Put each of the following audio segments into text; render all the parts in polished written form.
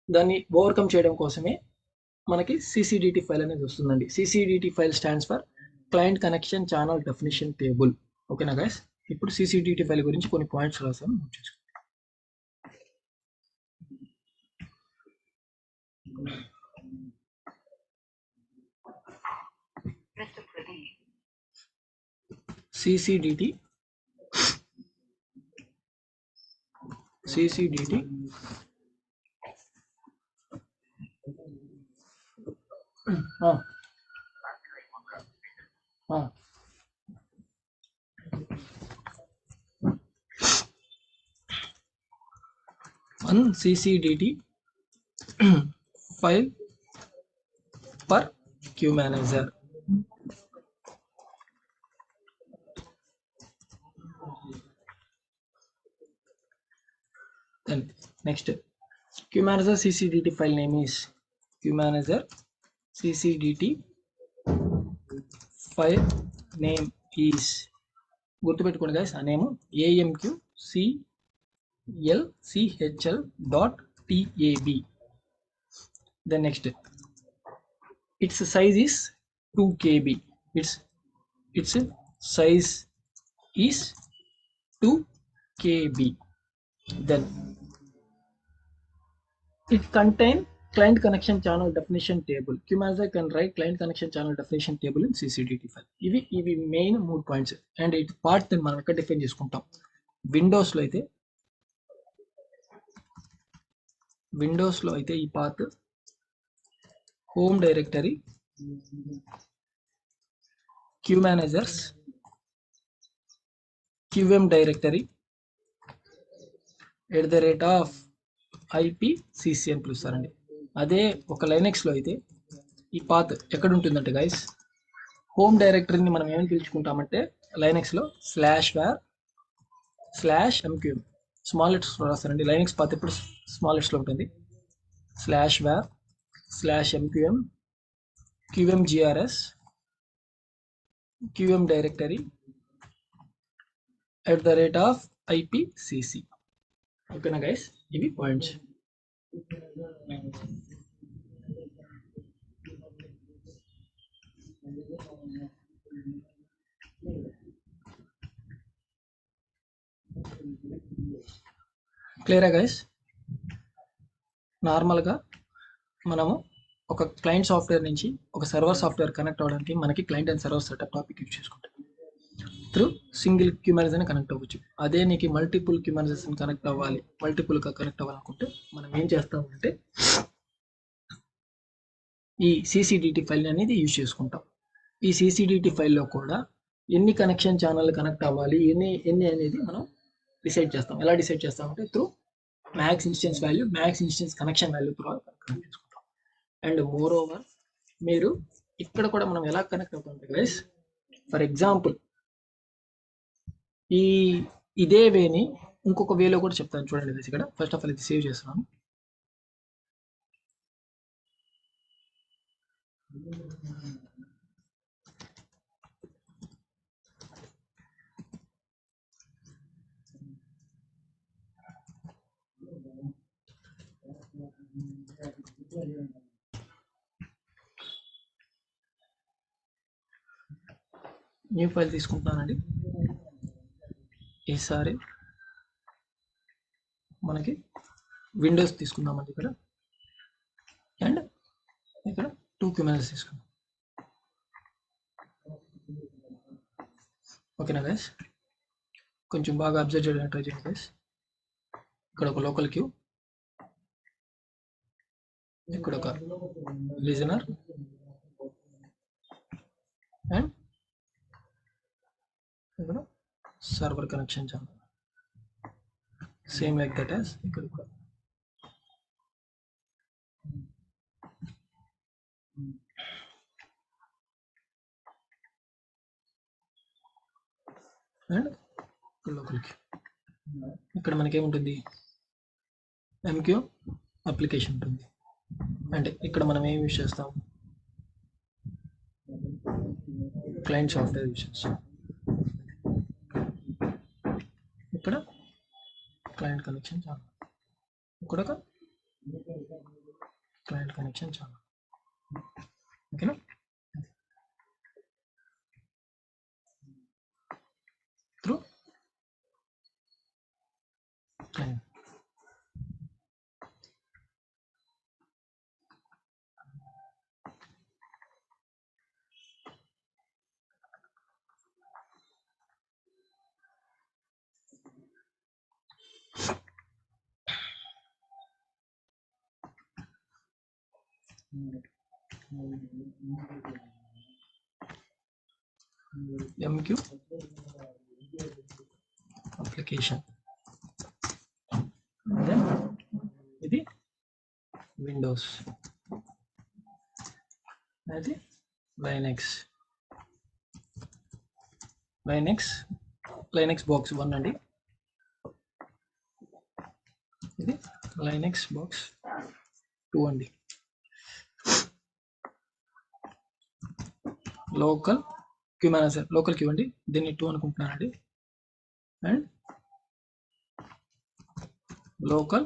దాన్ని ఓవర్కమ్ చేయడం కోసమే మనకి CCDT ఫైల్ అనేది వస్తుందండి. CCDT file stands for client connection channel definition table. ఓకేనా గైస్? ఇప్పుడు CCDT ఫైల్ గురించి కొన్ని పాయింట్స్ రాసాను, నోట్ చేసుకోండి. CCDT one CCDT file per queue manager. Then next, queue manager CCDT file name is queue manager CCDT file name is, గుర్తుపెట్టుకోండి guys, ఆ name amqclchl.tab. then next, its size is 2 KB. its size is 2 KB. then it contain client connection channel definition table. Queue manager can write client connection channel definition table in CCDT file. ఇవి main 3 points. And it part ని మనం ఎక్కడ define చేసుకుంటాం? Windows లో అయితే ఈ path home directory queue managers QM directory @IP/CC అని పిలుస్తారండి. అదే ఒక లైనెక్స్ లో అయితే ఈ పాత్ ఎక్కడ ఉంటుందంటే గైస్, హోమ్ డైరెక్టరీని మనం ఏమని పిలుచుకుంటామంటే లైనెక్స్ లో /var/mqm స్మాల్ లెటర్స్ లో రాస్తారండి. లైనెక్స్ పాత్ ఎప్పుడు స్మాల్ లెటర్స్ లో ఉంటుంది. /var/mqm qmgrs QM directory @IP/CC. ఓకేనా గైస్? ఇవి పాయింట్స్. క్లియరా గైస్? నార్మల్గా మనము ఒక క్లయింట్ సాఫ్ట్వేర్ నుంచి ఒక సర్వర్ సాఫ్ట్వేర్ కనెక్ట్ అవ్వడానికి మనకి client and server setup topic use చేసుకుంటాం. Through single queue manager connect అవ్వచ్చు. అదే నీకు మల్టిపుల్ క్యూ మేనేజర్స్ కనెక్ట్ అవ్వాలి, మల్టిపుల్గా కనెక్ట్ అవ్వాలనుకుంటే మనం ఏం చేస్తామంటే ఈ CCDT ఫైల్ అనేది యూజ్ చేసుకుంటాం. ఈ CCDT ఫైల్లో కూడా ఎన్ని కనెక్షన్ ఛానల్ కనెక్ట్ అవ్వాలి, ఎన్ని అనేది మనం డిసైడ్ చేస్తాం. ఎలా డిసైడ్ చేస్తామంటే through max instance value, max instance connection value through connect చేసుకుంటాం. అండ్ మోర్ ఓవర్ మీరు ఇక్కడ కూడా మనం ఎలా కనెక్ట్ అవుతాం గైస్, ఫర్ ఎగ్జాంపుల్ ఇదే వేని ఇంకొక వేలో కూడా చెప్తాను చూడండి గైస్. ఇక్కడ ఫస్ట్ ఆఫ్ ఆల్ ఇది సేవ్ చేస్తున్నాను. న్యూ ఫైల్ తీసుకుంటున్నానండి. ఈసారి మనకి విండోస్ తీసుకుందామండి ఇక్కడ. అండ్ ఇక్కడ 2 క్యూ మేనేజర్స్ తీసుకుందాం. ఓకేనా గైస్? కొంచెం బాగా అబ్జర్వ్ చేయడానికి ట్రై చేయండి గైస్. ఇక్కడ ఒక లోకల్ క్యూ, ఇక్కడ ఒక లిజనర్, అండ్ ఇక్కడ server connection channel. Same like that as ఇక్కడ కూడా. And local queue. ఇక్కడ మనకేముంటుంది? MQ అప్లికేషన్ ఉంటుంది. అంటే ఇక్కడ మనం ఏం యూజ్ చేస్తాం? క్లయింట్ సాఫ్ట్వేర్ యూజ్ చేస్తాం. ఇక్కడ క్లయింట్ కనెక్షన్ ఛానల్. ఇక్కడ ఒక క్లయింట్ కనెక్షన్ ఛానల్. ఓకేనా? Through client. MQ application. Then ఇది విండోస్, అది లైనక్స్ బాక్స్ 1 అండి. ఇది లైనక్స్ బాక్స్ 2 అండి. Local queue manager, local queue అండి, దీన్ని 2 అనుకుంటున్నానండి. అండ్ లోకల్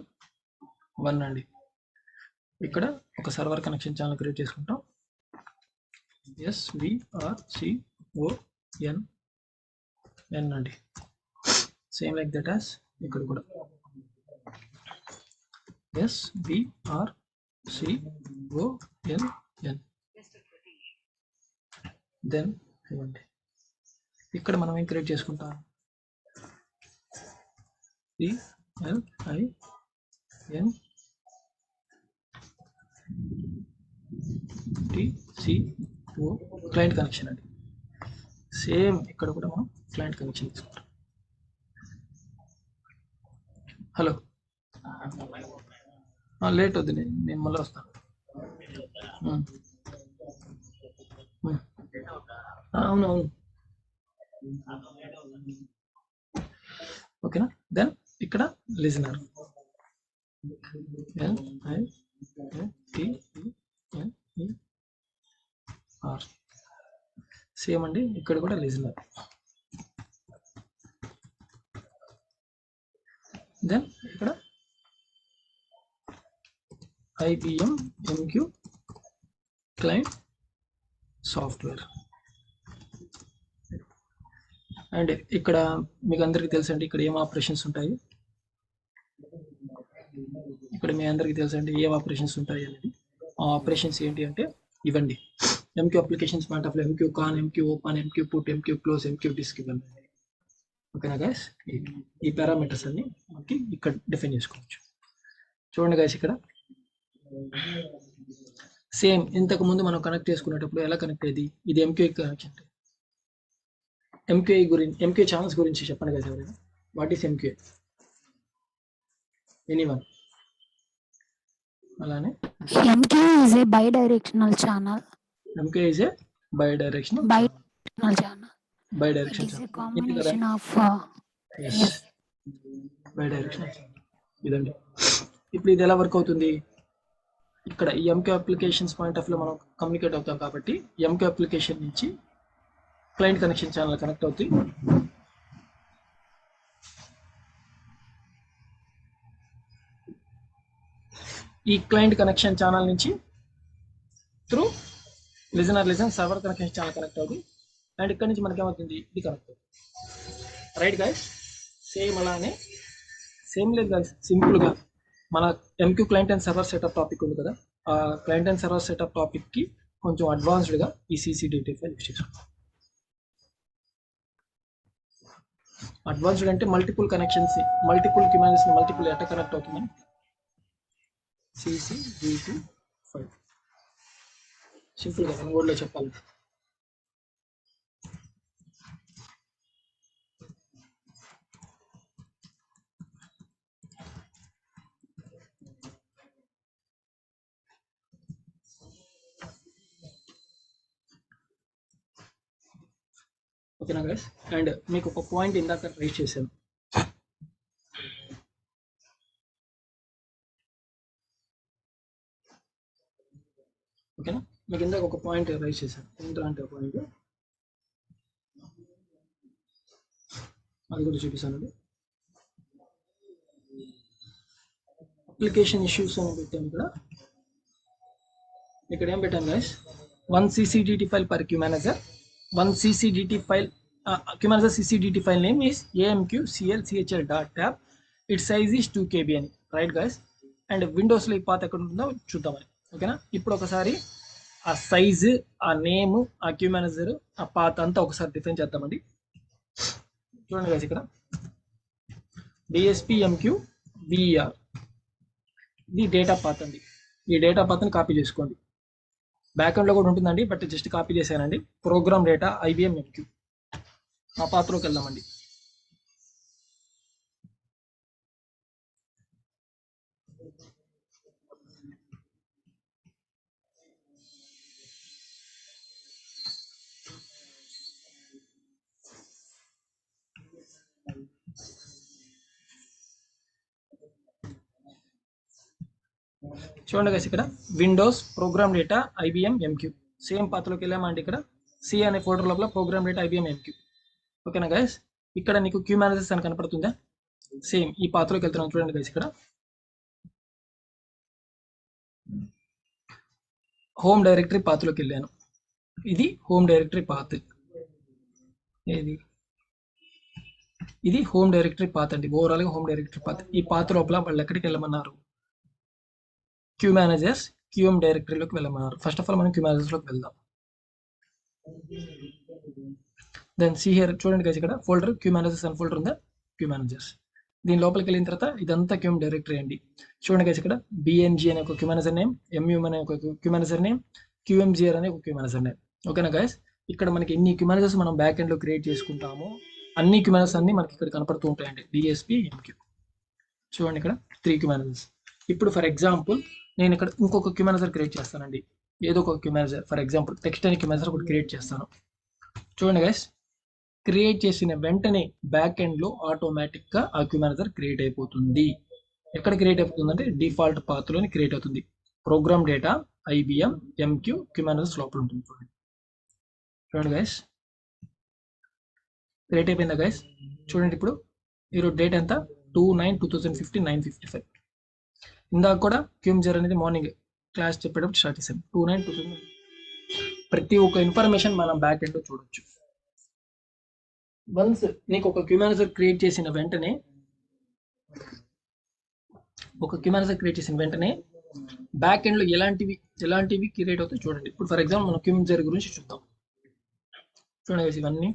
1 అండి. ఇక్కడ ఒక సర్వర్ కనెక్షన్ ఛానల్ క్రియేట్ చేసుకుంటాం. SVRCON అండి. సేమ్ లైక్ దట్ యాస్ ఇక్కడ కూడా SVRCON. దెన్ ఇవ్వండి, ఇక్కడ మనం ఏం క్రియేట్ చేసుకుంటాం, CLINTCO క్లయింట్ కనెక్షన్ అండి. సేమ్ ఇక్కడ కూడా మనం క్లయింట్ కనెక్షన్ తీసుకుంటాం. హలో, లేట్ వద్దు, నేను మళ్ళీ వస్తాను. అవునవును, ఓకేనా? దెన్ ఇక్కడ లిజనర్, LINTER. సేమ్ అండి, ఇక్కడ కూడా లిజనర్. దెన్ ఇక్కడ IBM MQ client software. And ఇక్కడ మీకు అందరికీ తెలుసండి, ఇక్కడ ఏం ఆపరేషన్స్ ఉంటాయి, ఇక్కడ మీ అందరికీ తెలుసండి ఏం ఆపరేషన్స్ ఉంటాయి అనేది. ఆ ఆపరేషన్స్ ఏంటి అంటే ఇవ్వండి, MQ applications point of MQ conn, MQ open, MQ put, MQ close, MQ disc ఇవ్వండి. ఓకేనా గైస్? ఈ పారామీటర్స్ అన్ని మనకి ఇక్కడ డిఫైన్ చేసుకోవచ్చు. చూడండి గైస్, ఇక్కడ సేమ్ ఇంతకు ముందు మనం కనెక్ట్ చేసుకునేటప్పుడు ఎలా కనెక్ట్ అయ్యేది, ఇది MQ కనెక్షన్. MQ ఛానల్స్ గురించి చెప్పండి గైస్ ఎవరైనా. What is MQ? ఎనీవన్? అలానే MQ is a bidirectional channel. MQ is a bidirectional channel. Bidirectional It is a channel. combination of yes. Bidirectional channel. ఇదండి. ఇప్పుడు ఇది ఎలా వర్క్ అవుతుంది, ఇక్కడ ఈ MQ అప్లికేషన్స్ పాయింట్ ఆఫ్ లో మనం కమ్యూనికేట్ అవుతాం కాబట్టి MQ అప్లికేషన్ నుంచి క్లయింట్ కనెక్షన్ ఛానల్ కనెక్ట్ అవుతుంది. ఈ క్లయింట్ కనెక్షన్ ఛానల్ నుంచి through listener server connection channel connect అవుతుంది. అండ్ ఇక్కడ నుంచి మనకి ఏమవుతుంది, ఇది కనెక్ట్ అవుతుంది. Right guys? సేమ్ అలానే, సేమ్ లేదు గైస్, సింపుల్గా మన MQ client and server setup topic ఉంది కదా, ఆ క్లయింట్ అండ్ సర్వర్ సెటప్ టాపిక్కి కొంచెం అడ్వాన్స్డ్గా ఈ CCDT ఫైల్ యూస్ చేసుకుంటాం. అడ్వాన్స్డ్ అంటే మల్టిపుల్ కనెక్షన్స్, మల్టిపుల్ క్యూమెన్స్ మల్టిపుల్ ఎట్లా కనెక్ట్ అవుతుందని CCDT ఫైల్ సింపుల్గా వన్ వర్డ్లో చెప్పాలి. ఓకేనా గైస్? అండ్ మీకు ఒక పాయింట్ ఇందాక రైట్ చేశాను, ఓకేనా? మీకు ఇందాక ఒక పాయింట్ రైట్ చేశాను, ఏంటో అంటే పాయింట్ అది కూడా చూపిస్తానండి. అప్లికేషన్ ఇష్యూస్ అని పెట్టాను ఇక్కడ ఏం పెట్టాను guys, 1 CCDT file per queue manager, 1 CCDT file, queue manager CCDT file name is amqclchl.tab, its size is 2 KB అని రైట్ గైస్. అండ్ విండోస్లో ఈ పాత్ ఎక్కడ ఉంటుందో చూద్దామని. ఓకేనా, ఇప్పుడు ఒకసారి ఆ సైజు, ఆ నేమ్, ఆ క్యూ మేనేజర్, ఆ పాత్ అంతా ఒకసారి డిఫైన్ చేద్దామండి. చూడండి గైస్, ఇక్కడ DSPMQVER ఇది డేటా పాత్ అండి. ఈ డేటా పాత్ని కాపీ చేసుకోండి. బ్యాక్ఎండ్లో కూడా ఉంటుందండి, బట్ జస్ట్ కాపీ చేశానండి. ప్రోగ్రామ్ డేటా IBM MQ ఆ పాత్రలోకి వెళ్దామండి. చూడండి గైస్, ఇక్కడ windows program data IBM MQ same పాత్రలోకి వెళ్ళామండి. ఇక్కడ C అనే ఫోల్డర్ లోపల ప్రోగ్రామ్ డేటా IBM MQ. ఓకేనా గైస్, ఇక్కడ నీకు క్యూ మేనేజర్స్ అని కనపడుతుందా? సేమ్ ఈ పాత్రలోకి వెళ్తున్నాం. చూడండి గైస్, ఇక్కడ హోమ్ డైరెక్టరీ పాత్రలోకి వెళ్ళాను. ఇది హోమ్ డైరెక్టరీ పాత్. ఇది హోమ్ డైరెక్టరీ పాత్ అండి. ఓవరాల్ గా హోమ్ డైరెక్టరీ పాత్. ఈ పాత్ లోపల వాళ్ళు ఎక్కడికి వెళ్ళమన్నారు? క్యూ మేనేజర్స్ QM డైరెక్టరీలోకి వెళ్ళమన్నారు. ఫస్ట్ ఆఫ్ ఆల్ మనం క్యూ మేనేజర్స్లోకి వెళ్దాం. దెన్ సి హియర్, చూడండి గైస్, ఇక్కడ ఫోల్డర్ క్యూ మేనేజర్స్ అని ఫోల్డర్ ఉందా? Queue managers. దీని లోపలికి వెళ్ళిన తర్వాత ఇదంతా క్యూఎం డైరెక్టరీ అండి. చూడండి గైస్, ఇక్కడ BNG అనే ఒక క్యూ మేనేజర్ నేమ్, MUM అనే ఒక క్యూ మేనేజర్ నేమ్, QMGR అనే ఒక క్యూ మేనేజర్ నేమ్. ఓకేనా గైస్, ఇక్కడ మనకి ఎన్ని క్యూ మేనేజర్స్ మనం బ్యాక్ ఎండ్ లో క్రియేట్ చేసుకుంటామో అన్ని క్యూ మేనేజర్స్ అన్ని మనకి ఇక్కడ కనపడుతూ ఉంటాయండి. DSPMQ. చూడండి ఇక్కడ 3 క్యూ మేనేజర్స్. ఇప్పుడు ఫర్ ఎగ్జాంపుల్ నేను ఇక్కడ ఇంకొక క్యూ మేనేజర్ క్రియేట్ చేస్తానండి. ఏదో ఒక queue manager, for example text అనే క్యూ మేనేజర్ ఒకటి క్రియేట్ చేస్తాను. చూడండి గైస్, క్రియేట్ చేసిన వెంటనే బ్యాక్ ఎండ్ లో ఆటోమేటిక్ గా ఆ క్యూ మేనేజర్ క్రియేట్ అయిపోతుంది. ఎక్కడ క్రియేట్ అయిపోతుంది అంటే డిఫాల్ట్ పాత్ లోని క్రియేట్ అవుతుంది. Program data IBM MQ queue managers లోపల ఉంటుంది. చూడండి గైస్, క్రియేట్ అయిపోయిందా గైస్? చూడండి, ఇప్పుడు ఈరోజు డేట్ ఎంత? 2/9/2015 9:55. ఇందాక కూడా QMGR అనేది మార్నింగ్ క్లాస్ చెప్పేటప్పుడు స్టార్ట్ చేశాను. 2/9/2000. ప్రతి ఒక్క ఇన్ఫర్మేషన్ మనం బ్యాక్ ఎండ్ లో చూడొచ్చు. వన్స్ నీకు ఒక క్యూ మేనేజర్ క్రియేట్ చేసిన వెంటనే బ్యాక్ ఎండ్ లో ఎలాంటివి క్రియేట్ అవుతాయి చూడండి. ఇప్పుడు ఫర్ ఎగ్జాంపుల్ మనం QMGR గురించి చూద్దాం. చూడండి, ఇవన్నీ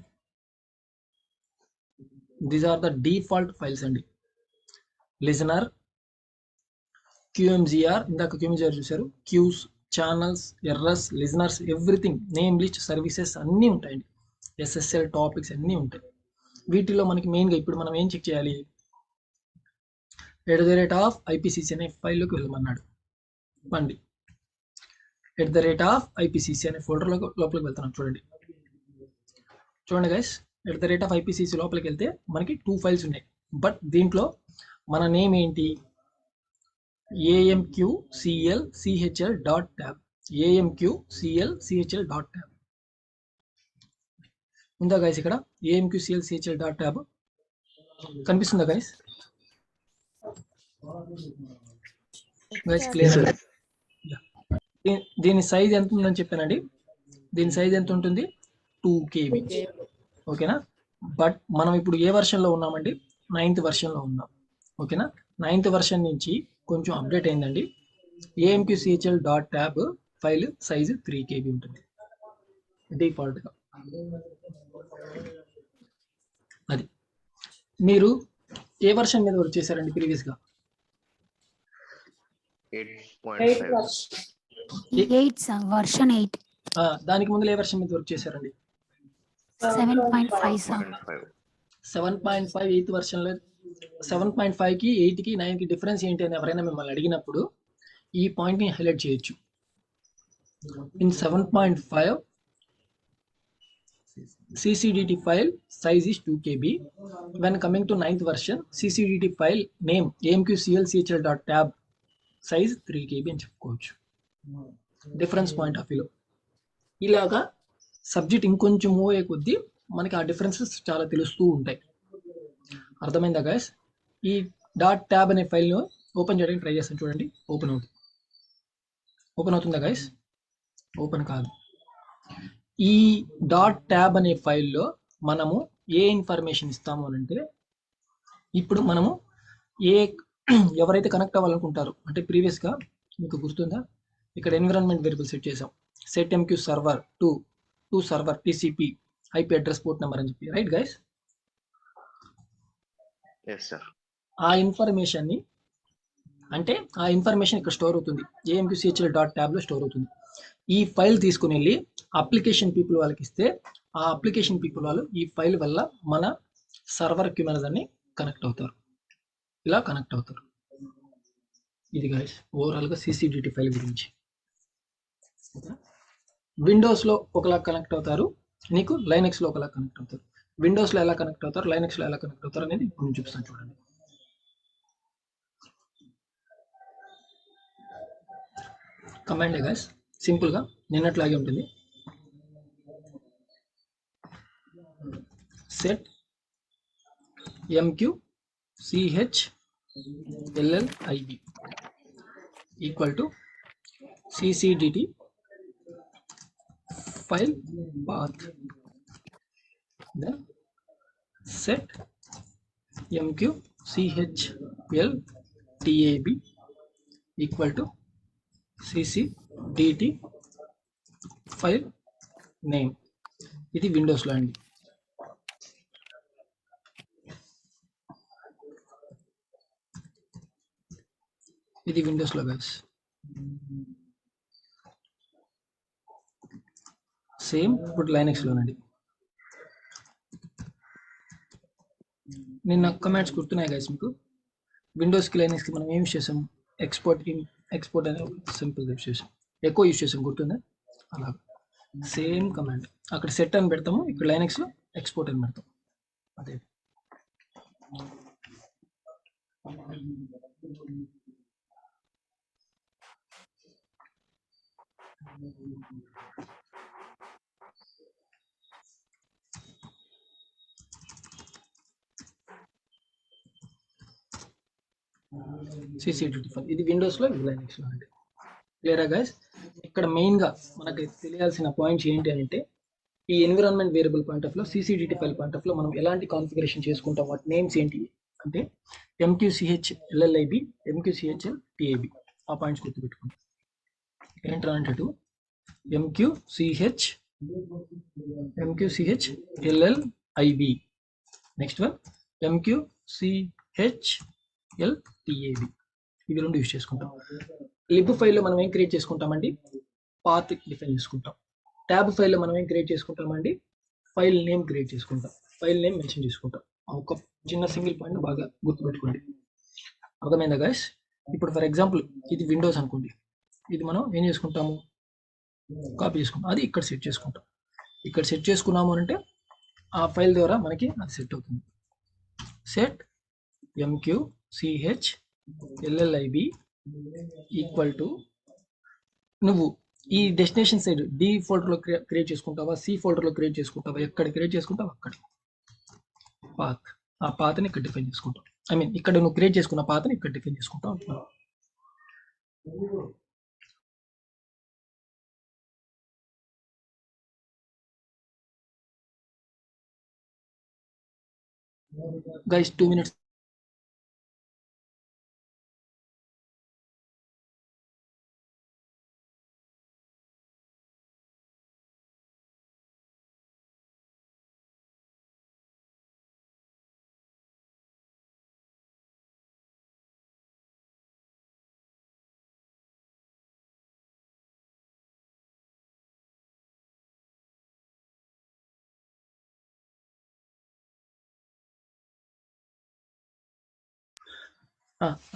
these are the default files అండి. లిజనర్, QMGR, ఇందాక QMGR చూసారు, queues, channels, errors, listeners, everything, name list, services అన్నీ ఉంటాయండి. SSL టాపిక్స్ అన్నీ ఉంటాయి. వీటిలో మనకి మెయిన్గా ఇప్పుడు మనం ఏం చెక్ చేయాలి? @IPCC అనే ఫైల్లోకి వెళ్ళమన్నాడు. పండి @IPCC అనే ఫోల్డర్ లోపలికి వెళ్తున్నాం. చూడండి గైస్, @IPCC లోపలికి వెళ్తే మనకి 2 ఫైల్స్ ఉన్నాయి. బట్ దీంట్లో మన నేమ్ ఏంటి? amqclchl.tab. amqclchl.tab ఉందా గైస్? ఇక్కడ amqclchl.tab కనిపిస్తుందా గైస్? క్లియర్? దీని సైజ్ ఎంత ఉందని చెప్పానండి. దీని సైజ్ ఎంత ఉంటుంది? 2 KB. ఓకేనా, బట్ మనం ఇప్పుడు ఏ వర్షన్ లో ఉన్నామండి? 9th వర్షన్ లో ఉన్నాం. ఓకేనా, 9th వర్షన్ నుంచి కొంచెం అప్డేట్ అయిందండి. amqchl.tab ఫైల్ సైజు 3 KB ఉంటుంది డిఫాల్ట్ గా. అది మీరు ఏ వర్షన్ మీద వర్క్ చేశారండి ప్రీవియస్ గా? 8 వర్షన్ 8. దానికి ముందు ఏ వర్షన్ మీద వర్క్ చేశారండి? 7.5 సార్. 7.5 8th వర్షన్ లో. 7.5 కి 8 కి 9 కి డిఫరెన్స్ ఏంటి అని ఎవరైనా మిమ్మల్ని అడిగినప్పుడు ఈ పాయింట్ ని హైలైట్ చేయొచ్చు. In 7.5 CCDT file size is 2 KB. When coming to 9th version, CCDT file name amqclchl.tab size 3 KB అని చెప్పుకోవచ్చు. డిఫరెన్స్ పాయింట్ ఆఫ్ వ్యూలో ఇలాగా సబ్జెక్ట్ ఇంకొంచెం మూవ్ అయ్యే కొద్దీ మనకి ఆ డిఫరెన్సెస్ చాలా తెలుస్తూ ఉంటాయి. అర్థమైందా గైస్? ఈ .tab అనే ఫైల్ను ఓపెన్ చేయడానికి ట్రై చేస్తాను చూడండి. ఓపెన్ అవుతుందా గైస్? ఓపెన్ కాదు. ఈ డాట్ ట్యాబ్ అనే ఫైల్లో మనము ఏ ఇన్ఫర్మేషన్ ఇస్తాము అని అంటే, ఇప్పుడు మనము ఎవరైతే కనెక్ట్ అవ్వాలనుకుంటారో, అంటే ప్రీవియస్గా మీకు గుర్తుందా, ఇక్కడ ఎన్విరాన్మెంట్ వేరియబుల్ సెట్ చేసాం. Set MQ server to server TCP IP address port number అని చెప్పి, రైట్ గైస్? ఆ ఇన్ఫర్మేషన్ ఇక్కడ స్టోర్ అవుతుంది. AMQCHL డాట్ ట్యాబ్లో స్టోర్ అవుతుంది. ఈ ఫైల్ తీసుకుని వెళ్ళి అప్లికేషన్ పీపుల్ వాళ్ళకి ఇస్తే, ఆ అప్లికేషన్ పీపుల్ వాళ్ళు ఈ ఫైల్ వల్ల మన సర్వర్కి మన దాన్ని కనెక్ట్ అవుతారు. ఇలా కనెక్ట్ అవుతారు. ఇది గైస్ ఓవరాల్గా CCDT ఫైల్ గురించి. విండోస్లో ఒకలా కనెక్ట్ అవుతారు, నీకు లైనక్స్లో ఒకలా కనెక్ట్ అవుతారు. విండోస్లో ఎలా కనెక్ట్ అవుతారు, లైనక్స్లో ఎలా కనెక్ట్ అవుతారు అనేది ఇప్పుడు నేను చూపిస్తాను చూడండి. కమాండ్ గైస్ సింపుల్గా నిన్నట్లాగే ఉంటుంది. Set MQCHLLIB equal to CCDT file path. Then set MQCHLTAB equal to CCDT file name. ఇది విండోస్లో అండి. ఇది విండోస్లో గైస్. సేమ్ ఇప్పుడు లైనక్స్లోనండి. నిన్న కమాండ్స్ గుర్తున్నాయి గైస్ మీకు? విండోస్కి లైనక్స్కి మనం ఏం యూస్ చేసాం? ఎక్స్పోర్ట్ అనే సింపుల్ యూస్ చేసాం, ఎక్కువ యూస్ చేసాం, గుర్తుందా? అలా సేమ్ కమాండ్ అక్కడ సెట్ అని పెడతాము, ఇక్కడ లైనక్స్లో ఎక్స్పోర్ట్ అని పెడతాం. అదే CCDT ఫైల్. ఇది విండోస్లో, ఇది లైనక్స్లో అండి. క్లియరా గైస్? ఇక్కడ మెయిన్గా మనకి తెలియాల్సిన పాయింట్స్ ఏంటి అంటే, ఈ ఎన్విరాన్మెంట్ వేరియబుల్ పాయింట్ ఆఫ్ లో, CCDT ఫైల్ పాయింట్ ఆఫ్ లో మనం ఎలాంటి కాన్ఫిగరేషన్ చేసుకుంటాం, వాటి నేమ్స్ ఏంటి అంటే MQCHLLIB, MQCHLTAB. ఆ పాయింట్స్ గుర్తుపెట్టుకోండి. ఏంట్రా అంటే MQCHLLIB, నెక్స్ట్ వన్ MQCHLTAB. ఇవి రెండు యూజ్ చేసుకుంటాం. లిబ్ ఫైల్లో మనం ఏం క్రియేట్ చేసుకుంటామండి? పాత్ డిఫైన్ చేసుకుంటాం. ట్యాబ్ ఫైల్లో మనం ఏం క్రియేట్ చేసుకుంటామండి? ఫైల్ నేమ్ క్రియేట్ చేసుకుంటాం, ఫైల్ నేమ్ మెన్షన్ చేసుకుంటాం. ఒక చిన్న సింగిల్ పాయింట్ బాగా గుర్తుపెట్టుకోండి. అర్థమైందా గైస్? ఇప్పుడు ఫర్ ఎగ్జాంపుల్ ఇది విండోస్ అనుకోండి, ఇది మనం ఏం చేసుకుంటాము? కాపీ చేసుకుంటాం, అది ఇక్కడ సెట్ చేసుకుంటాం. ఇక్కడ సెట్ చేసుకున్నాము అంటే ఆ ఫైల్ ద్వారా మనకి అది సెట్ అవుతుంది. సెట్ MQCHLLIB ఈక్వల్ టు, నువ్వు ఈ డెస్టినేషన్ సైడ్ D ఫోల్డర్లో క్రియేట్ చేసుకుంటావా, C ఫోల్డర్లో క్రియేట్ చేసుకుంటావా, ఎక్కడ క్రియేట్ చేసుకుంటావా అక్కడ పాత్, ఆ పాత్ని ఇక్కడ డిఫైన్ చేసుకుంటాం. ఐ మీన్ ఇక్కడ నువ్వు క్రియేట్ చేసుకున్న పాత్ని ఇక్కడ డిఫైన్ చేసుకుంటావు. Guys 2 minutes.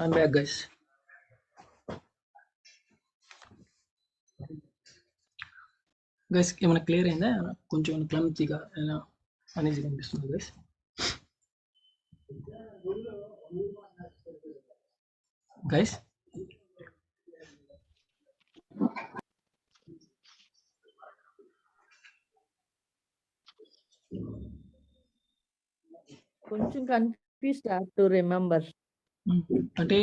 I'm back guys. Guys ఏమైనా క్లియర్ అయిందా? కొంచెం క్లమ్జీగా అనేసి కనిపిస్తుంది గైస్. గైస్ కొంచెం కన్ఫ్యూజ్ టు రిమెంబర్. అంటే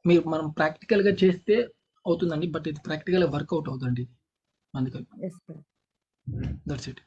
మీరు మనం ప్రాక్టికల్గా చేస్తే అవుతుందండి, బట్ ఇది ప్రాక్టికల్గా వర్కౌట్ అవుతుంది అందుకని ఎస్ సార్. That's it.